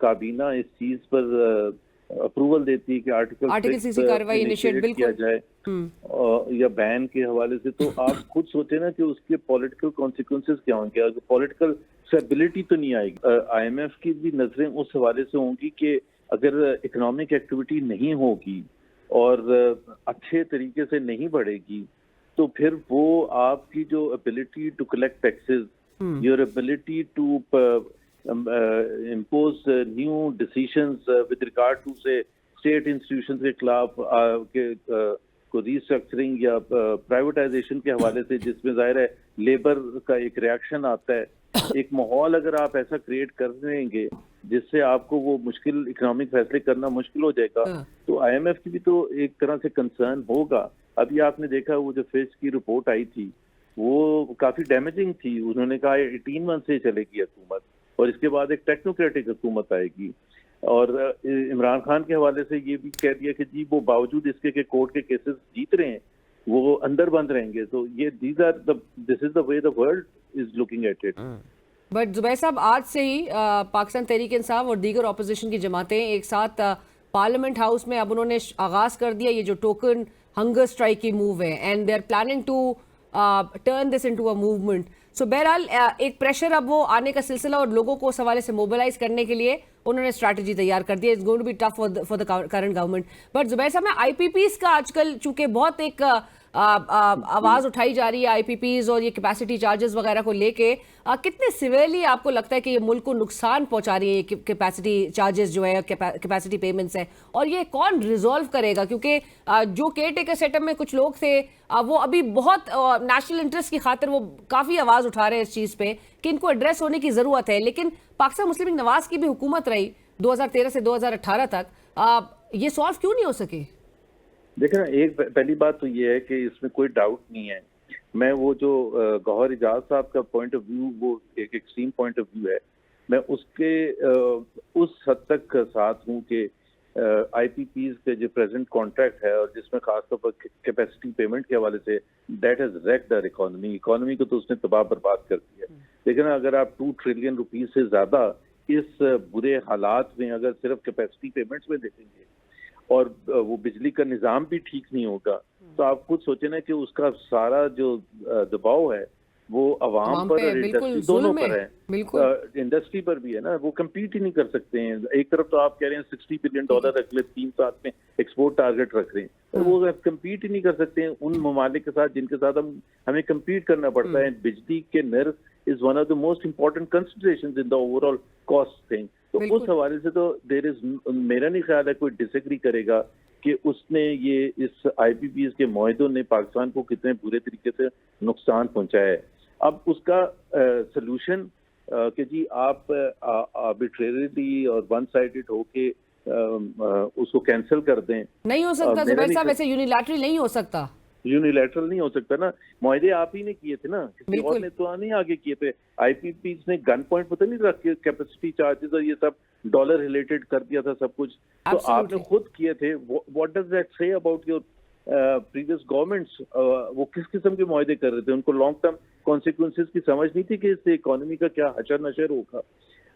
کابینہ اس چیز پر اپروول دیتی ہے کہ آرٹیکل 6 کی کارروائی انیشیٹ کیا جائے یا بین کے حوالے سے، تو آپ خود سوچیں نا کہ اس کے پولیٹیکل کانسیکوینسز کیا ہوں گے. پولیٹیکل اسٹیبلٹی تو نہیں آئے گی. آئی ایم ایف کی بھی نظریں اس حوالے سے ہوں گی کہ اگر اکنامک ایکٹیویٹی نہیں ہوگی اور اچھے طریقے سے نہیں بڑھے گی تو پھر وہ آپ کی جو ability to collect taxes, your ability to impose new decisions with regard to say state institutions کے خلاف کو ری اسٹرکچرنگ یا پرائیویٹائزیشن کے حوالے سے، جس میں ظاہر ہے لیبر کا ایک ریئیکشن آتا ہے. ایک ماحول اگر آپ ایسا کریٹ کر دیں گے جس سے آپ کو وہ مشکل اکنامک فیصلے کرنا مشکل ہو جائے گا، تو آئی ایم ایف کی بھی تو ایک طرح سے کنسرن ہوگا. ابھی آپ نے دیکھا وہ جو فیچ کی رپورٹ آئی تھی وہ کافی ڈیمیجنگ تھی. انہوں نے کہا 18 منتھ سے چلے گی حکومت اور اس کے بعد ایک ٹیکنوکریٹک حکومت آئے گی. اور عمران خان کے حوالے سے یہ بھی کہہ دیا کہ جی وہ باوجود اس کے کہ کورٹ کے کیسز جیت رہے ہیں وہ اندر بند رہیں گے. تو یہ this is the way the world is looking at it. But Zubair sahab, آج سے ہی پاکستان تحریک انصاف اور دیگر اپوزیشن کی جماعتیں ایک ساتھ پارلیمنٹ ہاؤس میں اب انہوں نے آغاز کر دیا یہ جو ٹوکن ہنگر اسٹرائک کی موو ہے، and they are planning to turn this into a movement. So بہرحال ایک پریشر اب وہ آنے کا سلسلہ اور لوگوں کو اس حوالے سے موبلائز کرنے کے لیے انہوں نے اسٹریٹجی تیار کر دی ہے. It's going to be tough for the current government. But Zubair sahab, میں آئی پی پیز کا آج کل چونکہ بہت ایک آواز اٹھائی جا رہی ہے آئی پی پیز اور یہ کیپیسٹی چارجز وغیرہ کو لے کے، کتنے سیویرلی آپ کو لگتا ہے کہ یہ ملک کو نقصان پہنچا رہی ہے یہ کیپیسٹی چارجز جو ہے، کیپیسٹی پیمنٹس ہیں، اور یہ کون ریزالو کرے گا؟ کیونکہ جو کیئر ٹیکر سیٹ اپ میں کچھ لوگ تھے وہ ابھی بہت نیشنل انٹرسٹ کی خاطر وہ کافی آواز اٹھا رہے ہیں اس چیز پہ کہ ان کو ایڈریس ہونے کی ضرورت ہے. لیکن پاکستان مسلم لیگ نواز کی بھی حکومت رہی 2013 سے 2018 تک، یہ سالو کیوں نہیں ہو سکے؟ دیکھیں نا، ایک پہلی بات تو یہ ہے کہ اس میں کوئی ڈاؤٹ نہیں ہے. میں وہ جو گوہر اجاز صاحب کا پوائنٹ آف ویو، وہ ایک ایکسٹریم پوائنٹ آف ویو ہے، میں اس کے اس حد تک ساتھ ہوں کہ آئی پی پیز کے جو پریزنٹ کانٹریکٹ ہے اور جس میں خاص طور پر کیپیسٹی پیمنٹ کے حوالے سے that has wrecked our economy کو تو اس نے تباہ برباد کر دیا. لیکن اگر آپ 2 ٹریلین روپیز سے زیادہ اس برے حالات میں اگر صرف کیپیسٹی پیمنٹس میں دیکھیں گے اور وہ بجلی کا نظام بھی ٹھیک نہیں ہوگا، تو آپ خود سوچیں نا کہ اس کا سارا جو دباؤ ہے وہ عوام پر اور انڈسٹری دونوں پر ہے. انڈسٹری پر بھی ہے نا، وہ کمپیٹ ہی نہیں کر سکتے ہیں. ایک طرف تو آپ کہہ رہے ہیں $60 بلین اگلے 3 سال میں ایکسپورٹ ٹارگٹ رکھ رہے ہیں، وہ کمپیٹ ہی نہیں کر سکتے ہیں ان ممالک کے ساتھ جن کے ساتھ ہمیں کمپیٹ کرنا پڑتا ہے. بجلی کے نرخ is one of the most important considerations in the overall cost thing. تو اس حوالے سے تو میرا نہیں خیال ہے کوئی ڈس ایگری کرے گا کہ اس نے یہ اس آئی پی پیز کے معاہدوں نے پاکستان کو کتنے برے طریقے سے نقصان پہنچایا ہے. اب اس کا سلوشن کہ جی آپ آربیٹریریلی اور ون سائیڈڈ ہو کے اس کو کینسل کر دیں، نہیں ہو سکتا زبیر صاحب. ایسے یونیلیٹرل نہیں ہو سکتا، یونیلیٹرل نہیں ہو سکتا نا. معاہدے آپ ہی نے کیے تھے نا، کسی اور نے تو نہیں آگے کیے تھے. آئی پی پیز نے گن پوائنٹ پتہ نہیں رکھ کے کیپیسٹی چارجز اور یہ سب ڈالر ریلیٹڈ کر دیا تھا سب کچھ، تو آپ نے خود کیے تھے. واٹ ڈز دیٹ سے اباؤٹ یور پریویس گورنمنٹس؟ وہ کس قسم کے معاہدے کر رہے تھے؟ ان کو لانگ ٹرم کانسیکوینسز کی سمجھ نہیں تھی کہ اس سے اکانومی کا کیا حشر نشر ہوگا.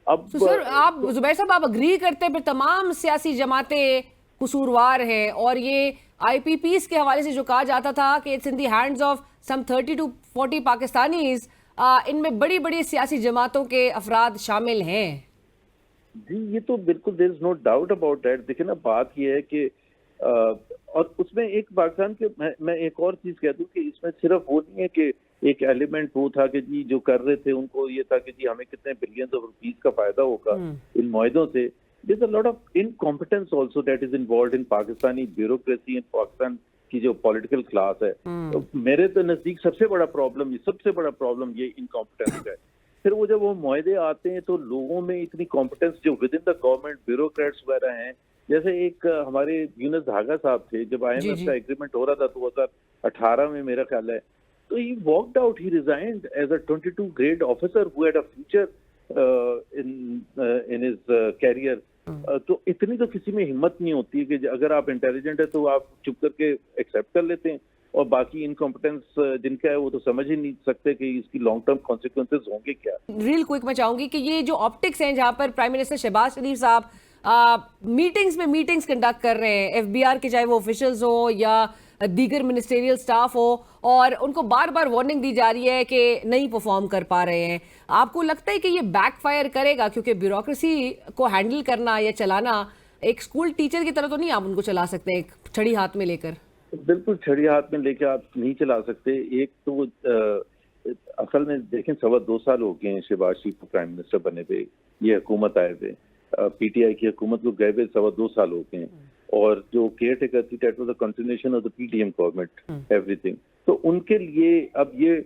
اب سر آپ زبیر صاحب آپ اگری کرتے پھر تمام سیاسی جماعتیں قصوروار ہیں، اور یہ آئی پی پیز کے حوالے سے جو کہا جاتا تھا کہ it's in the hands of some 30 to 40 Pakistanis, ان میں بڑی بڑی سیاسی جماعتوں کے افراد شامل ہیں؟ جی یہ تو بالکل دیر از نو ڈاؤٹ اباؤٹ دیٹ. دیکھیں نا، بات یہ ہے کہ اور اس میں ایک پاکستان کے میں ایک اور چیز کہہ دوں کہ اس میں صرف وہ نہیں ہے کہ ایک ایلیمنٹ وہ تھا کہ جی جو کر رہے تھے ان کو یہ تھا کہ جی ہمیں کتنے بلینز آف روپیز کا فائدہ ہوگا ان معاہدوں سے. There's a lot of incompetence also that is involved in Pakistani bureaucracy and Pakistan کی جو پولیٹیکل کلاس ہے. میرے تو نزدیک سب سے بڑا پرابلم یہ انکمپٹنس ہے. پھر وہ جب وہ معاہدے آتے ہیں تو لوگوں میں اتنی کمپٹنس جو with in the government bureaucrats وغیرہ ہیں، جیسے ایک ہمارے یونس دھاگا صاحب تھے جب آئی ایم ایف کا ایگریمنٹ ہو رہا تھا 2018 میں میرا خیال ہے، تو he walked out, he resigned as a 22 grade officer who had a future in his career. تو اتنی تو کسی میں ہمت نہیں ہوتی ہے کہ اگر آپ انٹیلیجنٹ ہے تو آپ چپ کر کے ایکسیپٹ کر لیتے ہیں، اور باقی انکمپٹنس جن کا ہے وہ تو سمجھ ہی نہیں سکتے کہ اس کی لانگ ٹرم کانسیکوینسز ہوں گے کیا. ریل کوئک میں چاہوں گی کہ یہ جو آپٹکس ہیں جہاں پر پرائم منسٹر شہباز شریف صاحب میٹنگز میں میٹنگز کنڈکٹ کر رہے ہیں, ایف بی آر کے چاہے وہ آفیشلز ہو یا دیگر منسٹریل سٹاف ہو, اور ان کو بار بار وارننگ دی جا رہی ہے کہ نہیں پرفارم کر پا رہے ہیں, آپ کو لگتا ہے کہ یہ بیک فائر کرے گا؟ کیونکہ بیوروکریسی کو ہینڈل کرنا یا چلانا ایک اسکول ٹیچر کی طرح تو نہیں آپ ان کو چلا سکتے ایک چھڑی ہاتھ میں لے کر. بالکل چھڑی ہاتھ میں لے کے آپ نہیں چلا سکتے. ایک تو اصل میں دیکھیں 2.25 سال ہو گئے ہیں شہباز شریف کو پرائم منسٹر بنے پہ, یہ حکومت آئے تھے, پی ٹی آئی کی حکومت کو گئے ہوئے 2.25 سال ہو گئے ہیں, اور جو کیئر ٹیکر تھی that was a continuation of the P D M government everything. تو ان کے لیے اب یہ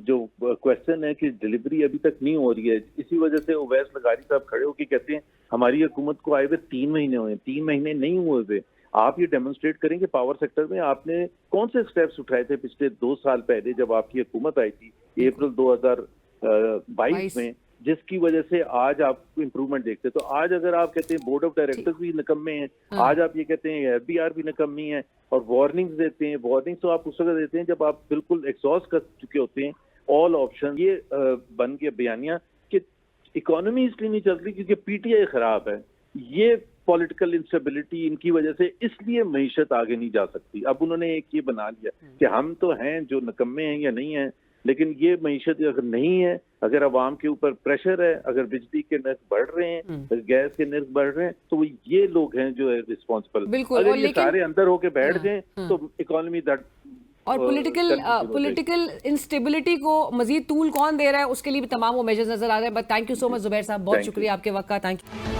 جو کوشچن ہے کہ ڈلیوری ابھی تک نہیں ہو رہی ہے, اسی وجہ سے اویس لغاری صاحب کھڑے ہو کے کہتے ہیں ہماری حکومت کو آئے ہوئے 3 مہینے ہوئے, 3 مہینے نہیں ہوئے ہوئے. آپ یہ ڈیمونسٹریٹ کریں کہ پاور سیکٹر میں آپ نے کون سے اسٹیپس اٹھائے تھے پچھلے 2 سال پہلے جب آپ کی حکومت آئی تھی اپریل 2022 میں, جس کی وجہ سے آج آپ امپروومنٹ دیکھتے. تو آج اگر آپ کہتے ہیں بورڈ آف ڈائریکٹرز بھی نکمے ہیں, آج آپ یہ کہتے ہیں ایف بی آر بھی نکمی ہے, اور وارننگز دیتے ہیں. وارننگز تو آپ اس وقت دیتے ہیں جب آپ بالکل ایگزاسٹ کر چکے ہوتے ہیں آل آپشن. یہ بن کے بیانیہ کہ اکانومی اس لیے نہیں چل رہی کیونکہ پی ٹی آئی خراب ہے, یہ پولیٹیکل انسٹیبلٹی ان کی وجہ سے, اس لیے معیشت آگے نہیں جا سکتی. اب انہوں نے ایک یہ بنا لیا کہ ہم تو ہیں جو نکمے ہیں یا نہیں ہیں, لیکن یہ معیشت اگر نہیں ہے, اگر عوام کے اوپر پریشر ہے, اگر بجلی کے نرخ بڑھ رہے ہیں, گیس کے نرخ بڑھ رہے ہیں, تو یہ لوگ ہیں جو ہے ریسپانسبل. اگر یہ سارے اندر ہو کے بیٹھ جائیں تو اکانومی اور پولیٹیکل انسٹیبلٹی کو مزید طول کون دے رہا ہے, اس کے لیے بھی تمام وہ میجرز نظر آ رہے ہیں. بٹ تھینک یو سو مچ زبیر صاحب, بہت شکریہ آپ کے وقت کا. Thank you.